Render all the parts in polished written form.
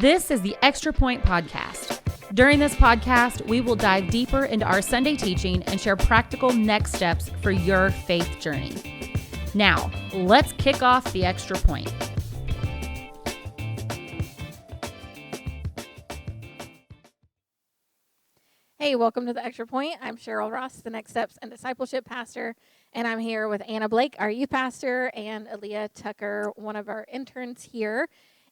This is the Extra Point Podcast. During this podcast, we will dive deeper into our Sunday teaching and share practical next steps for your faith journey. Now, let's kick off the Extra Point. Hey, welcome to the Extra Point. I'm Cheryl Ross, the Next Steps and Discipleship Pastor, and I'm here with Anna Blake, our youth pastor, and Aleigha Tucker, one of our interns here.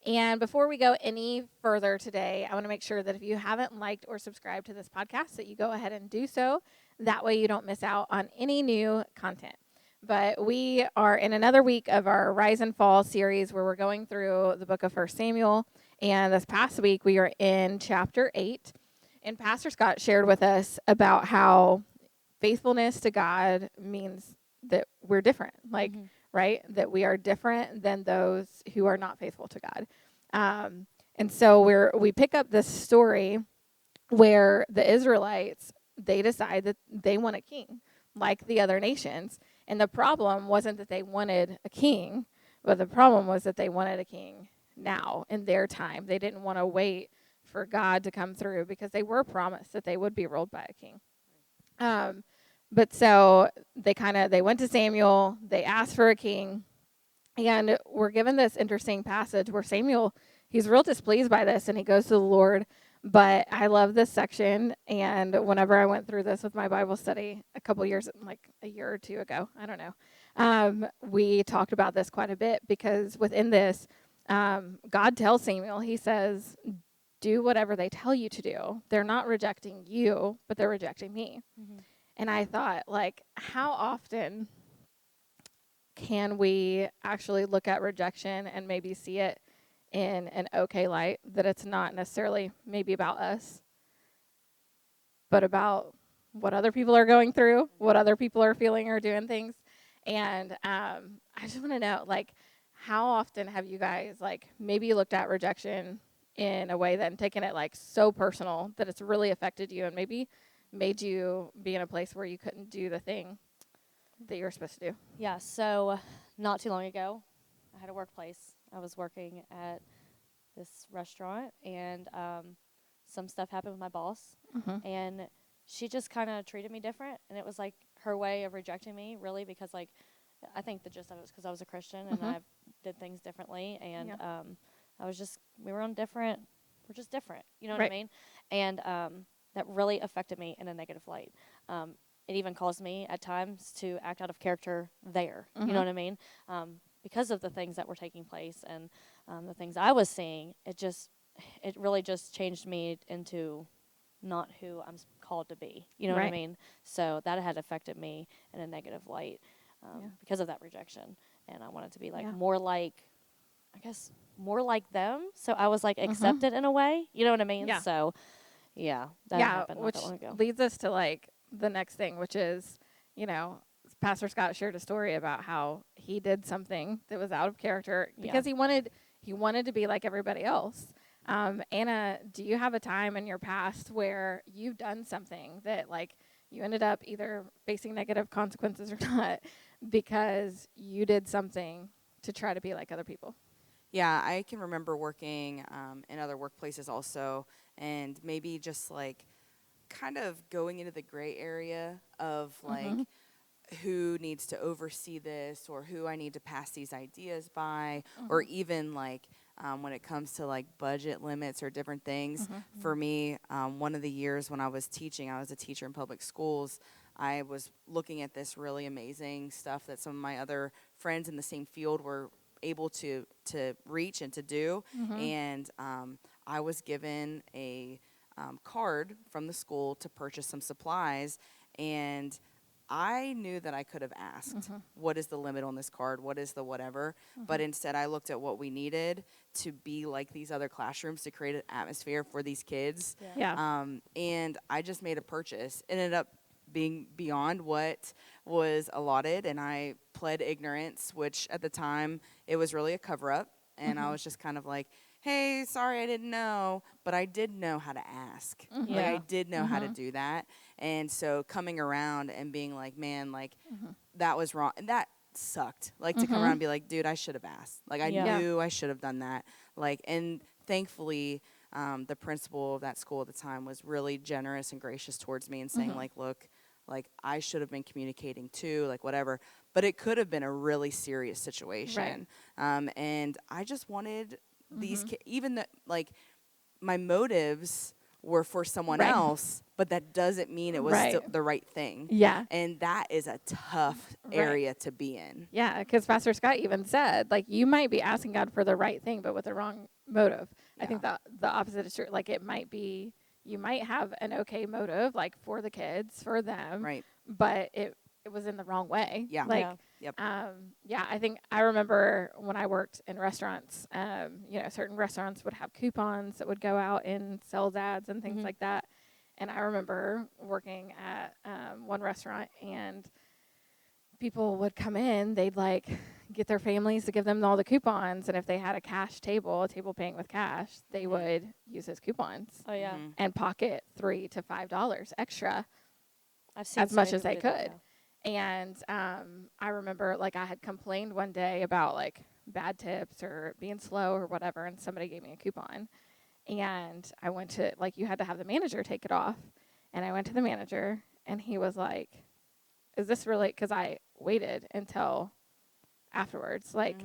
And before we go any further today, I want to make sure that if you haven't liked or subscribed to this podcast, that you go ahead and do so. That way you don't miss out on any new content. But we are in another week of our Rise and Fall series where we're going through the book of 1 Samuel. And this past week, we are in chapter 8. And Pastor Scott shared with us about how faithfulness to God means that we're different, right? That we are different than those who are not faithful to God. And so we pick up this story where the Israelites, they decide that they want a king like the other nations. And the problem wasn't that they wanted a king, but the problem was that they wanted a king now in their time. They didn't want to wait for God to come through because they were promised that they would be ruled by a king. But so they went to Samuel, they asked for a king, and we're given this interesting passage where Samuel, he's real displeased by this, and he goes to the Lord. But I love this section, and whenever I went through this with my Bible study a couple years, like a year or two ago, I don't know, we talked about this quite a bit because within this, God tells Samuel, he says, do whatever they tell you to do. They're not rejecting you, but they're rejecting me. Mm-hmm. And I thought, how often can we actually look at rejection and maybe see it in an okay light, that it's not necessarily maybe about us, but about what other people are going through, what other people are feeling or doing things. And I just want to know, how often have you guys, maybe looked at rejection in a way that taken it so personal that it's really affected you and maybe made you be in a place where you couldn't do the thing that you're supposed to do? Yeah, so not too long ago, I had a workplace. I was working at this restaurant, and some stuff happened with my boss, and she just kind of treated me different, and it was her way of rejecting me, really, because I think the gist of it was because I was a Christian, and I did things differently, and we're just different, you know what I mean? And that really affected me in a negative light. It even caused me at times to act out of character there, you know what I mean? Because of the things that were taking place and the things I was seeing, it really just changed me into not who I'm called to be, you know what I mean? So that had affected me in a negative light because of that rejection. And I wanted to be more like them. So I was accepted in a way, you know what I mean? Yeah. So that happened not which that long ago. leads us to the next thing, which is, Pastor Scott shared a story about how he did something that was out of character because he wanted to be like everybody else. Anna, do you have a time in your past where you've done something that you ended up either facing negative consequences or not because you did something to try to be like other people? Yeah, I can remember working in other workplaces also, and maybe just kind of going into the gray area of who needs to oversee this or who I need to pass these ideas by, or even when it comes to budget limits or different things. For me, one of the years when I was teaching, I was a teacher in public schools, I was looking at this really amazing stuff that some of my other friends in the same field were able to reach and to do. And I was given a card from the school to purchase some supplies, and I knew that I could have asked, what is the limit on this card? What is the whatever? But instead I looked at what we needed to be like these other classrooms to create an atmosphere for these kids. And I just made a purchase. It ended up being beyond what was allotted, and I pled ignorance, which at the time it was really a cover-up, and I was just kind of hey, sorry, I didn't know, but I did know how to ask. I did know how to do that, and so coming around and being man, that was wrong, and that sucked. To come around and be dude, I should have asked. I knew I should have done that. And thankfully, the principal of that school at the time was really generous and gracious towards me and saying, like, look, like, I should have been communicating too, like, whatever. But it could have been a really serious situation. And I just wanted these kids, even that, like, my motives were for someone else, but that doesn't mean it was still the right thing. Yeah. And that is a tough area to be in. Yeah, because Pastor Scott even said, like, you might be asking God for the right thing, but with the wrong motive. Yeah. I think the opposite is true. Like, it might be, you might have an okay motive, like, for the kids, for them. Right. But it was in the wrong way. Yeah. Like, Yep. I think I remember when I worked in restaurants, certain restaurants would have coupons that would go out in sales ads and things like that. And I remember working at one restaurant, and people would come in, they'd like get their families to give them all the coupons. And if they had a table paying with cash, they would use those coupons. Oh, yeah. And pocket $3 to $5 extra I've seen as so much many as they people do that, could. yeah. And I remember, like, I had complained one day about, like, bad tips or being slow or whatever, and somebody gave me a coupon. And I went to, like, you had to have the manager take it off. And I went to the manager, and he was like, is this really, because I waited until afterwards, like,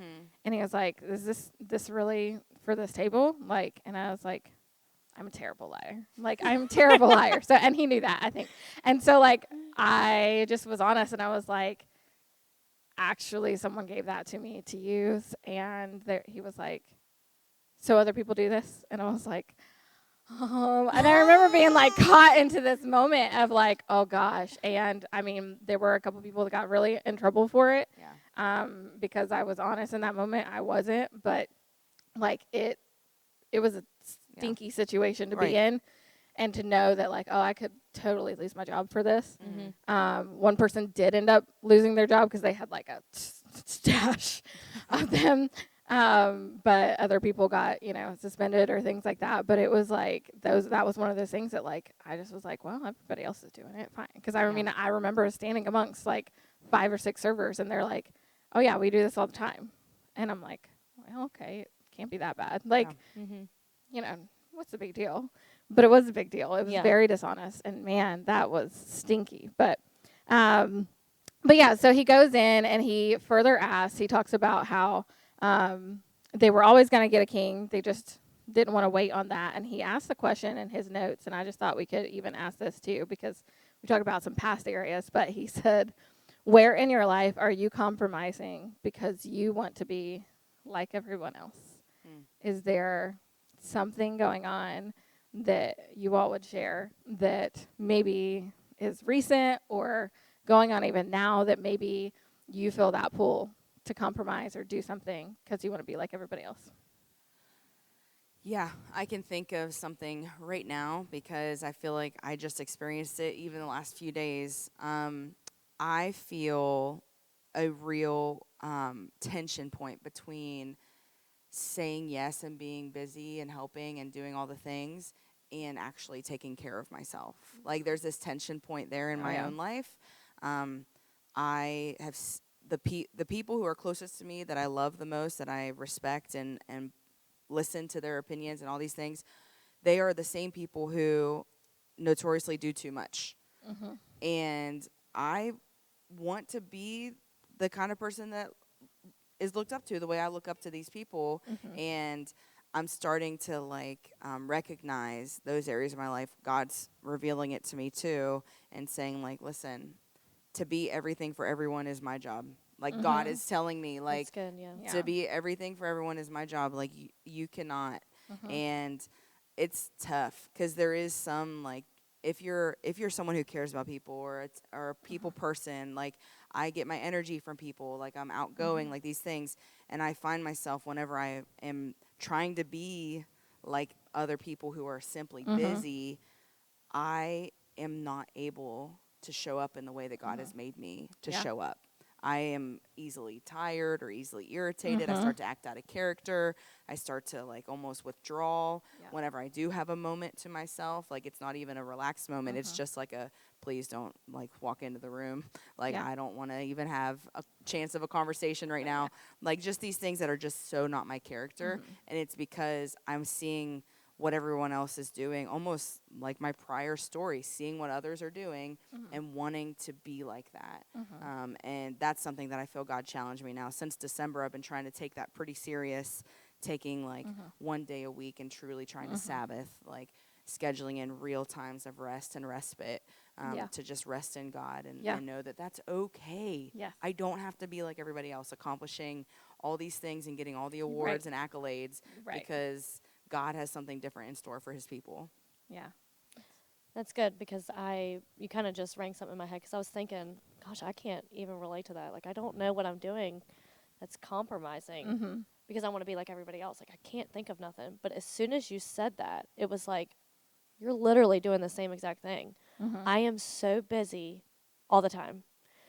and he was like, is this really for this table? Like, and I was like, I'm a terrible liar. Like, I'm a terrible liar. So, and he knew that, I think. And so, like, I just was honest, and I was like, actually, someone gave that to me to use. And he was like, so other people do this? And I was like, and I remember being, like, caught into this moment of, like, oh, gosh. And, I mean, there were a couple people that got really in trouble for it. Yeah. Because I was honest in that moment. I wasn't. But, like, it was a stinky situation to be in, and to know that, like, oh, I could totally lose my job for this. One person did end up losing their job because they had, like, a stash of them. But other people got, suspended or things like that. But it was like that was one of those things that, like, I just was like, well, everybody else is doing it, fine. Because I mean, I remember standing amongst like 5 or 6 servers, and they're like, oh yeah, we do this all the time. And I'm like, well, okay, it can't be that bad. Like, what's the big deal? But it was a big deal. It was very dishonest, and man, that was stinky. But yeah, so he goes in and he further asks. He talks about how they were always going to get a king. They just didn't want to wait on that. And he asked the question in his notes, and I just thought we could even ask this too, because we talk about some past areas. But he said, where in your life are you compromising because you want to be like everyone else? Is there something going on that you all would share that maybe is recent or going on even now that maybe you feel that pull to compromise or do something because you want to be like everybody else? Yeah, I can think of something right now because I feel like I just experienced it even the last few days. I feel a real tension point between saying yes and being busy and helping and doing all the things and actually taking care of myself. Like, there's this tension point there in my own life. I have the people who are closest to me that I love the most, that I respect and listen to their opinions and all these things, they are the same people who notoriously do too much. And I want to be the kind of person that is looked up to the way I look up to these people. And I'm starting to, like, recognize those areas of my life. God's revealing it to me too and saying, like, listen, to be everything for everyone is my job. Like, God is telling me, like, That's good, to be everything for everyone is my job. Like, you cannot. And it's tough because there is some, like, if you're someone who cares about people or a people person, like, I get my energy from people, like, I'm outgoing, like, these things. And I find myself whenever I am trying to be like other people who are simply busy, I am not able to show up in the way that God has made me to show up. I am easily tired or easily irritated. I start to act out of character. I start to like almost withdraw whenever I do have a moment to myself. Like it's not even a relaxed moment. It's just like a please don't like walk into the room. Like I don't want to even have a chance of a conversation right now. Like just these things that are just so not my character. And it's because I'm seeing what everyone else is doing, almost like my prior story, seeing what others are doing and wanting to be like that. And that's something that I feel God challenged me now. Since December, I've been trying to take that pretty serious, taking like one day a week and truly trying to Sabbath, like scheduling in real times of rest and respite to just rest in God and know that that's okay. Yes. I don't have to be like everybody else, accomplishing all these things and getting all the awards and accolades because God has something different in store for his people. Yeah. That's good because you kind of just rang something in my head because I was thinking, gosh, I can't even relate to that. Like, I don't know what I'm doing that's compromising because I want to be like everybody else. Like, I can't think of nothing. But as soon as you said that, it was like, you're literally doing the same exact thing. I am so busy all the time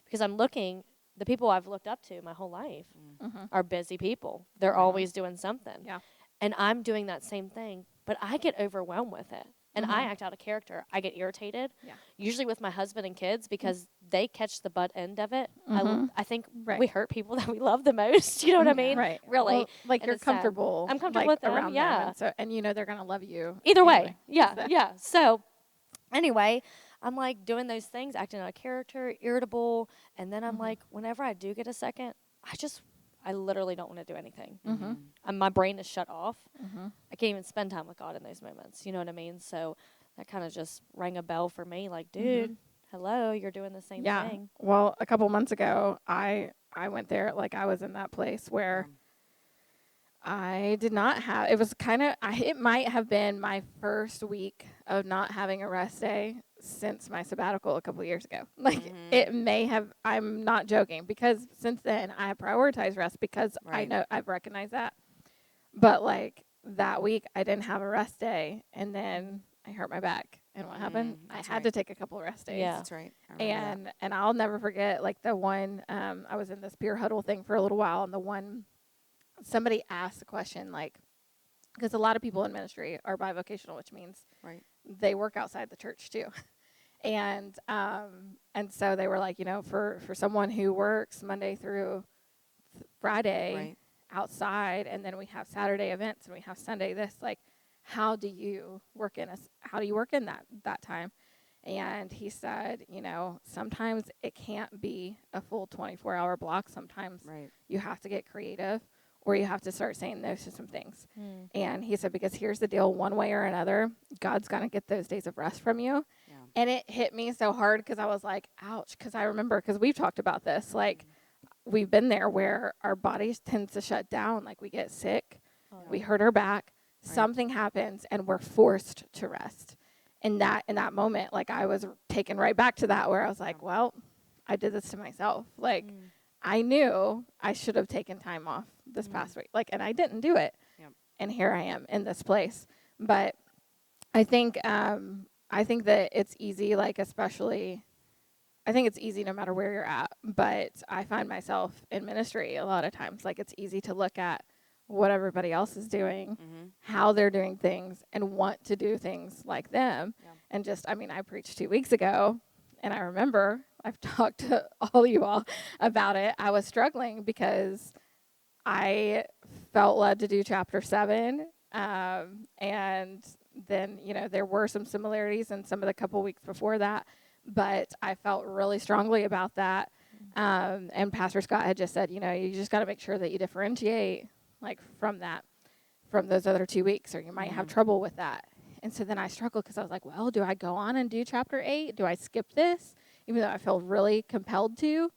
because I'm looking, the people I've looked up to my whole life are busy people. They're always doing something. Yeah. And I'm doing that same thing, but I get overwhelmed with it. And I act out of character. I get irritated, usually with my husband and kids, because they catch the butt end of it. I think we hurt people that we love the most. You know what I mean? Right. Really. Well, like And you're it's sad. comfortable. I'm comfortable like, with them. around Yeah. them. And, so, and you know they're going to love you. Either way. anyway. Yeah. So. Yeah. So anyway, I'm like doing those things, acting out of character, irritable. And then I'm like, whenever I do get a second, I literally don't want to do anything. My brain is shut off. I can't even spend time with God in those moments. You know what I mean? So that kind of just rang a bell for me. Like, dude, hello, you're doing the same thing. Well, a couple months ago, I went there. Like, I was in that place where I did not have. It was kind of. It might have been my first week of not having a rest day since my sabbatical a couple years ago. Like, it may have. I'm not joking because since then I have prioritized rest because I know I've recognized that. But like that week, I didn't have a rest day, and then I hurt my back. And what happened? I had to take a couple of rest days. Yeah. That's right. And I'll never forget, like, the one, I was in this peer huddle thing for a little while, and the one, somebody asked a question, like, because a lot of people in ministry are bivocational, which means they work outside the church too. And so they were like, you know, for someone who works Monday through Friday outside, and then we have Saturday events, and we have Sunday this, like, how do you work in that time? And he said, you know, sometimes it can't be a full 24-hour block. Sometimes you have to get creative, or you have to start saying no to some things. And he said, because here's the deal, one way or another, God's going to get those days of rest from you. Yeah. And it hit me so hard because I was like, ouch, because I remember, because we've talked about this, like, we've been there where our bodies tends to shut down, like we get sick, we hurt our back, something happens, and we're forced to rest. In that moment, like, I was taken right back to that where I was like, well, I did this to myself. Like, I knew I should have taken time off this past week, like, and I didn't do it. And here I am in this place. But I think that it's easy, like, especially, I think it's easy no matter where you're at, but I find myself in ministry a lot of times, like, it's easy to look at what everybody else is doing, how they're doing things, and want to do things like them. And just, I mean, I preached 2 weeks ago, and I remember I've talked to all you all about it. I was struggling because I felt led to do chapter 7, and then, you know, there were some similarities in some of the couple weeks before that, but I felt really strongly about that. And Pastor Scott had just said, you know, you just got to make sure that you differentiate, like, from those other 2 weeks, or you might have trouble with that. And so then I struggled because I was like, well, do I go on and do chapter 8? Do I skip this? Even though I feel really compelled to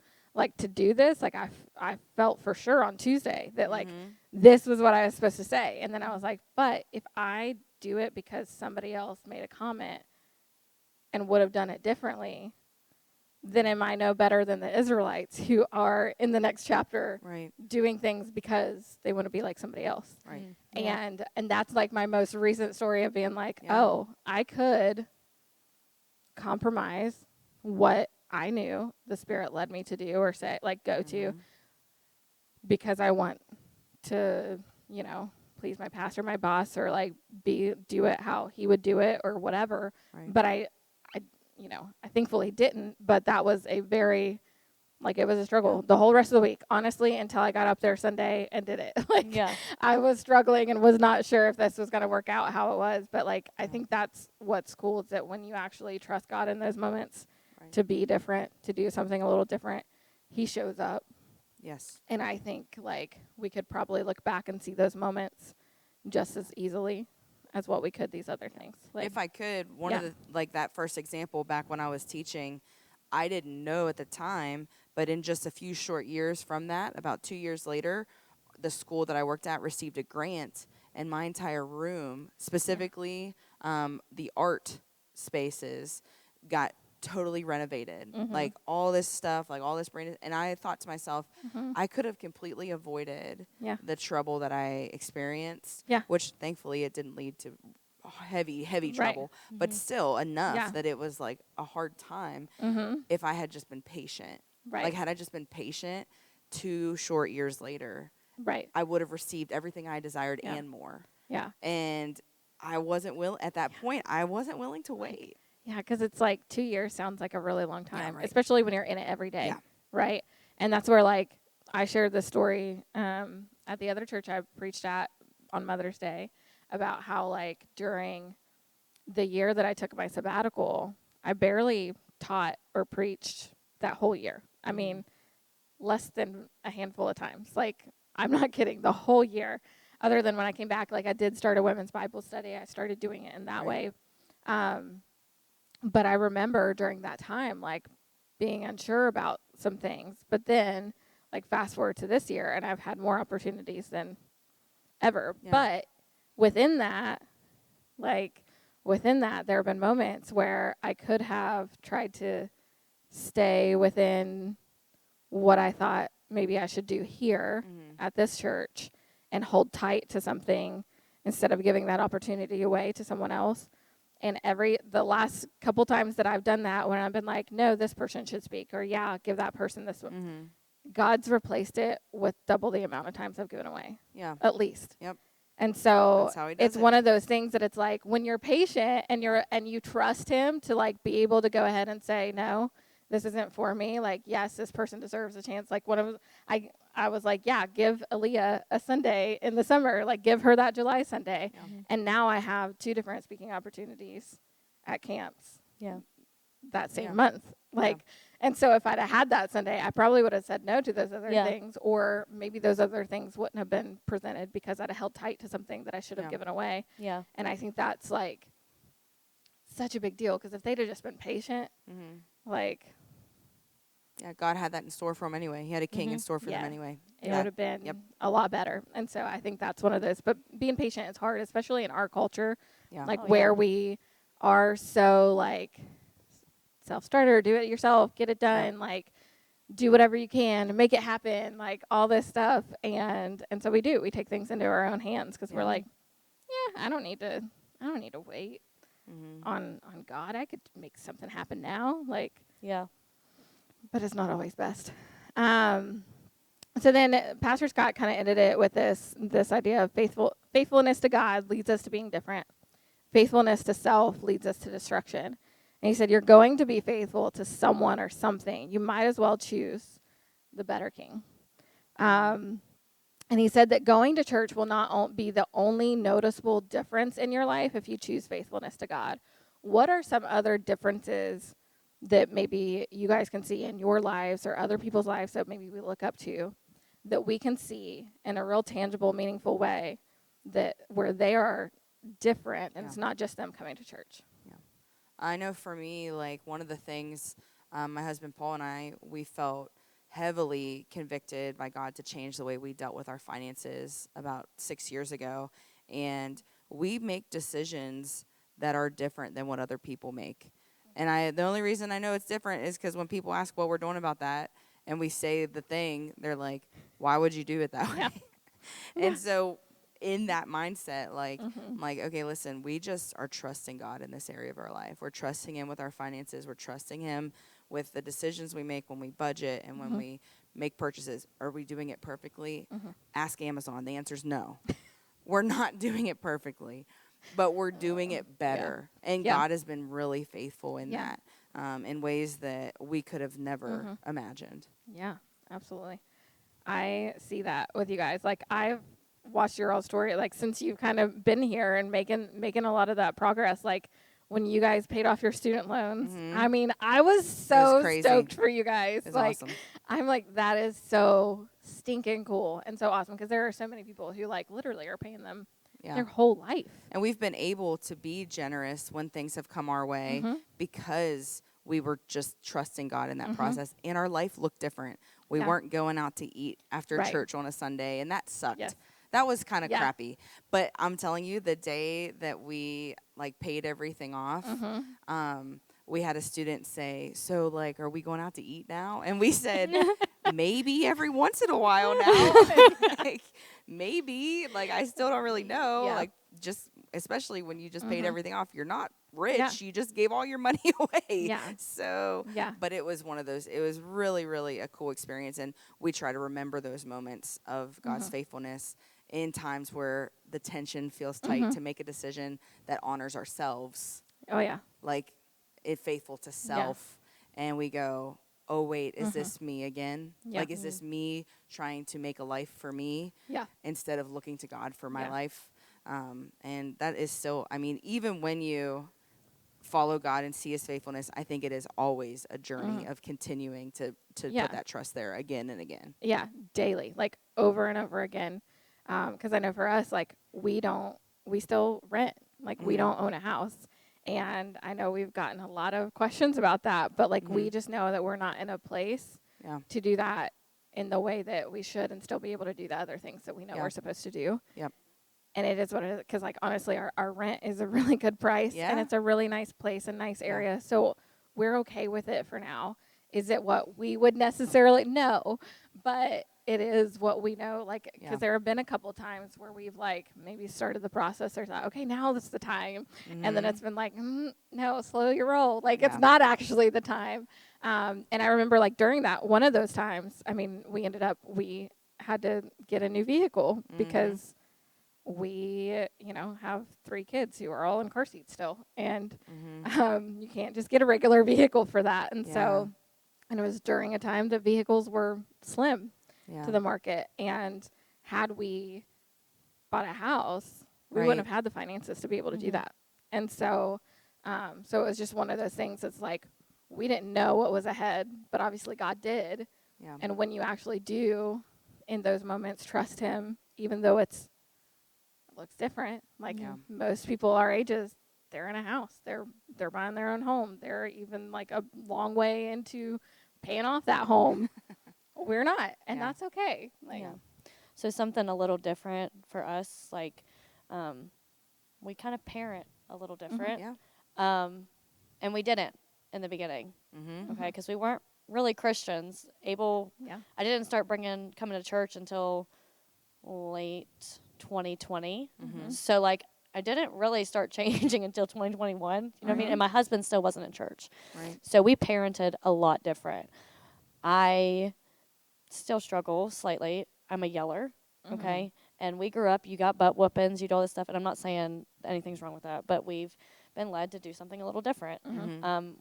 do this. Like, I felt for sure on Tuesday that, like, this was what I was supposed to say. And then I was like, but if I do it because somebody else made a comment and would have done it differently, then am I no better than the Israelites who are in the next chapter doing things because they want to be like somebody else? And that's, like, my most recent story of being like, oh, I could compromise what I knew the Spirit led me to do or say, like, go to, Mm-hmm. because I want to, please my pastor, my boss, or like do it how he would do it or whatever. Right. But I thankfully didn't, but that was a very, like, it was a struggle the whole rest of the week, honestly, until I got up there Sunday and did it. Like, Yeah. I was struggling and was not sure if this was going to work out how it was. But, like, I think that's what's cool, is that when you actually trust God in those moments to be different, to do something a little different, he shows up. Yes. And I think, like, we could probably look back and see those moments just as easily as what we could these other things. Like, If I could, one of the, like that first example back when I was teaching, I didn't know at the time, but in just a few short years from that, about 2 years later, the school that I worked at received a grant, and my entire room, specifically the art spaces, got totally renovated. Like all this stuff, like all this brand. And I thought to myself, I could have completely avoided the trouble that I experienced, which thankfully it didn't lead to heavy trouble, but still enough that it was like a hard time if I had just been patient. Like, had I just been patient 2 short years later, I would have received everything I desired and more. And I wasn't at that point, I wasn't willing to wait. Yeah, because it's like 2 years sounds like a really long time, especially when you're in it every day, right? And that's where, like, I shared the story at the other church I preached at on Mother's Day about how, like, during the year that I took my sabbatical, I barely taught or preached that whole year. I mean, less than a handful of times. Like, I'm not kidding, the whole year. Other than when I came back, like, I did start a women's Bible study. I started doing it in that way. But I remember during that time, like, being unsure about some things. But then, like, fast forward to this year, and I've had more opportunities than ever. But within that, there have been moments where I could have tried to stay within what I thought maybe I should do here at this church and hold tight to something instead of giving that opportunity away to someone else. And the last couple times that I've done that, when I've been like, no, this person should speak, or give that person this one, God's replaced it with double the amount of times I've given away. Yeah. At least. Yep. And so it's one of those things that it's like, when you're patient and you trust him to, like, be able to go ahead and say, no, this isn't for me. Like, yes, this person deserves a chance. Like, I was like, give Aleigha a Sunday in the summer. Like, give her that July Sunday. Yeah. And now I have 2 different speaking opportunities at camps. Yeah. That same month. Like, and so if I'd have had that Sunday, I probably would have said no to those other things, or maybe those other things wouldn't have been presented because I'd have held tight to something that I should have given away. Yeah. And I think that's, like, such a big deal, because if they'd have just been patient, like, God had that in store for them anyway. He had a king in store for them anyway. It would have been a lot better. And so I think that's one of those. But being patient is hard, especially in our culture, where we are so, like, self-starter, do it yourself, get it done, like, do whatever you can to make it happen, like, all this stuff. And so we take things into our own hands, because we're like, I don't need to wait on God. I could make something happen now. Like, but it's not always best. So then Pastor Scott kind of ended it with this idea of faithfulness to God leads us to being different. Faithfulness to self leads us to destruction. And he said, you're going to be faithful to someone or something. You might as well choose the better king. And he said that going to church will not be the only noticeable difference in your life if you choose faithfulness to God. What are some other differences that maybe you guys can see in your lives or other people's lives that maybe we look up to, that we can see in a real tangible, meaningful way, that where they are different, and it's not just them coming to church? I know for me, like, one of the things, my husband Paul and I, we felt heavily convicted by God to change the way we dealt with our finances about 6 years ago. And we make decisions that are different than what other people make. And the only reason I know it's different is because when people ask what we're doing about that, and we say the thing, they're like, why would you do it that way? And so in that mindset, like, I'm like, okay, listen, we just are trusting God in this area of our life. We're trusting him with our finances. We're trusting him with the decisions we make when we budget and when we make purchases. Are we doing it perfectly? Ask Amazon. The answer is no. We're not doing it perfectly, but we're doing it better. And God has been really faithful in that, in ways that we could have never imagined. Yeah, absolutely. I see that with you guys. Like, I've watched your all story, like, since you've kind of been here and making a lot of that progress. Like, when you guys paid off your student loans, I mean, I was so stoked for you guys. It's like, awesome. I'm like, that is so stinking cool and so awesome, because there are so many people who, like, literally are paying them their whole life. And we've been able to be generous when things have come our way because we were just trusting God in that process. And our life looked different. We weren't going out to eat after church on a Sunday, and that sucked. Yes. That was kind of crappy. But I'm telling you, the day that we, like, paid everything off, we had a student say, so, like, are we going out to eat now? And we said, maybe every once in a while now. Like, maybe. Like, I still don't really know. Like, just, especially when you just paid everything off, you're not rich. Yeah. You just gave all your money away. Yeah. So, but it was one of those, it was really, really a cool experience. And we try to remember those moments of God's faithfulness in times where the tension feels tight to make a decision that honors ourselves. Oh, yeah. Like, it faithful to self. And we go, oh, wait, is this me again? Yeah. Like, is this me trying to make a life for me instead of looking to God for my life? And that is still, I mean, even when you follow God and see his faithfulness, I think it is always a journey of continuing to put that trust there again and again. Yeah, daily, like, over and over again. Because I know for us, like, we still rent. Like, we don't own a house. And I know we've gotten a lot of questions about that, but, like, we just know that we're not in a place to do that in the way that we should and still be able to do the other things that we know we're supposed to do. Yep. And it is what it is, because, like, honestly, our rent is a really good price, and it's a really nice place and nice area. So we're okay with it for now. Is it what we would necessarily know? But it is what we know, like, because there have been a couple times where we've, like, maybe started the process or thought, okay, now this is the time. And then it's been like, no, slow your roll. Like, it's not actually the time. And I remember, like, during that, one of those times, I mean, we had to get a new vehicle because we, have 3 kids who are all in car seats still. And you can't just get a regular vehicle for that. And so, and it was during a time that vehicles were slim to the market. And had we bought a house, we wouldn't have had the finances to be able to do that. And so, so it was just one of those things that's like, we didn't know what was ahead, but obviously God did. Yeah. And when you actually do, in those moments, trust him, even though it looks different. Like most people our ages, they're in a house. They're buying their own home. They're even, like, a long way into paying off that home. We're not, and that's okay. Like, So something a little different for us, like, we kind of parent a little different. And we didn't in the beginning, okay, because we weren't really Christians. I didn't start coming to church until late 2020. So, like, I didn't really start changing until 2021. You know what I mean? And my husband still wasn't in church. Right. So we parented a lot different. I still struggle slightly. I'm a yeller, okay? And we grew up, you got butt whoopings, you do all this stuff, and I'm not saying anything's wrong with that, but we've been led to do something a little different.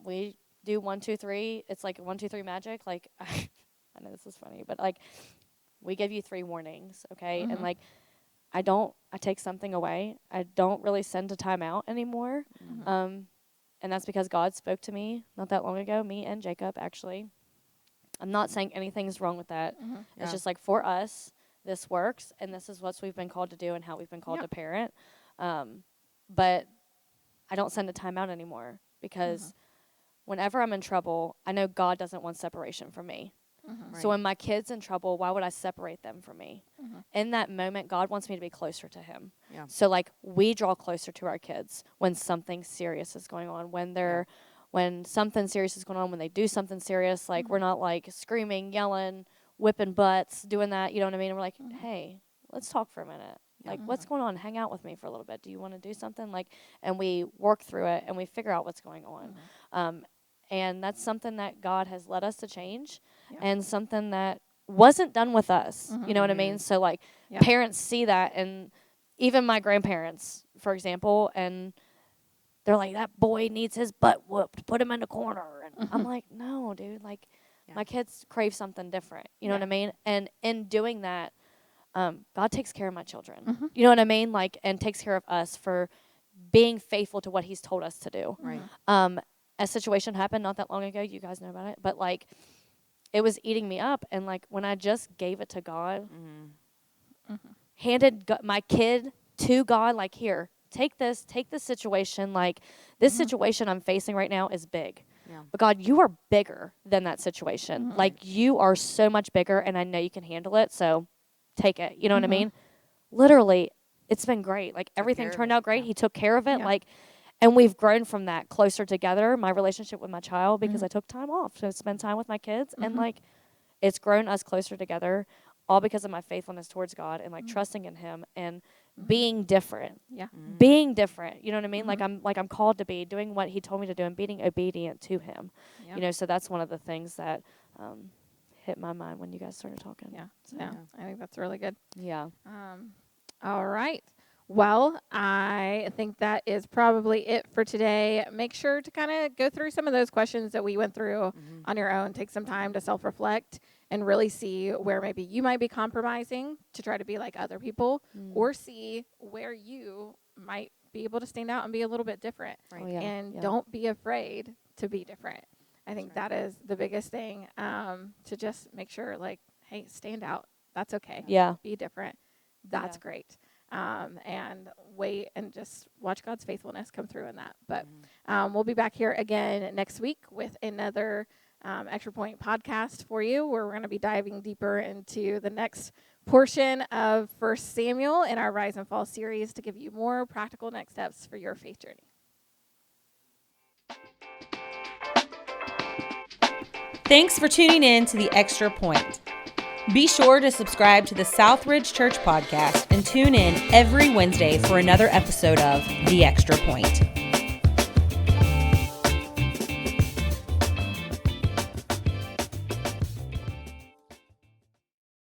We do 1, 2, 3. It's like 1, 2, 3 magic. Like, I know this is funny, but, like, we give you 3 warnings, okay? And, like, I take something away. I don't really send a timeout anymore. And that's because God spoke to me not that long ago, me and Jacob, actually. I'm not saying anything's wrong with that. It's just, like, for us, this works, and this is what we've been called to do and how we've been called to parent. But I don't send a timeout anymore because whenever I'm in trouble, I know God doesn't want separation from me. So when my kid's in trouble, why would I separate them from me? In that moment, God wants me to be closer to him. So, like, we draw closer to our kids when something serious is going on, when something serious is going on, when they do something serious, like, we're not, like, screaming, yelling, whipping butts, doing that, you know what I mean? And we're like, hey, let's talk for a minute. Like, what's going on? Hang out with me for a little bit. Do you want to do something? Like, and we work through it, and we figure out what's going on. And that's something that God has led us to change, Yeah. and something that wasn't done with us. You know what I mean? So, like, Yeah. parents see that, and even my grandparents, for example, and they're like, that boy needs his butt whooped. Put him in the corner. And I'm like, no, dude. Like, Yeah. my kids crave something different. You know Yeah. what I mean? And in doing that, God takes care of my children. You know what I mean? Like, and takes care of us for being faithful to what he's told us to do. Right. A situation happened not that long ago. You guys know about it. But, like, it was eating me up. And, like, when I just gave it to God, handed my kid to God, like, here, take this situation. Like, this situation I'm facing right now is big. Yeah. But God, you are bigger than that situation. Like, you are so much bigger, and I know you can handle it. So take it. You know what I mean? Literally, it's been great. Like, everything turned out great. Yeah. He took care of it. Yeah. Like, and we've grown from that closer together, my relationship with my child, because I took time off to spend time with my kids. And, like, it's grown us closer together, all because of my faithfulness towards God and, like, trusting in him and being different. Yeah. Being different. You know what I mean? Like, I'm called to be, doing what he told me to do and being obedient to him. Yeah. You know, so that's one of the things that hit my mind when you guys started talking. Yeah. So, Yeah. I think that's really good. yeah. All right. Well, I think that is probably it for today. Make sure to kind of go through some of those questions that we went through on your own. Take some time to self-reflect and really see where maybe you might be compromising to try to be like other people, or see where you might be able to stand out and be a little bit different. Right. Oh, yeah. And Yeah. don't be afraid to be different. I think that is the biggest thing, to just make sure, like, hey, stand out. That's okay. Yeah. Be different. That's Yeah. great. And wait and just watch God's faithfulness come through in that. But we'll be back here again next week with another Extra Point podcast for you, where we're going to be diving deeper into the next portion of 1 Samuel in our Rise and Fall series to give you more practical next steps for your faith journey. Thanks for tuning in to The Extra Point. Be sure to subscribe to the Southridge Church podcast and tune in every Wednesday for another episode of The Extra Point.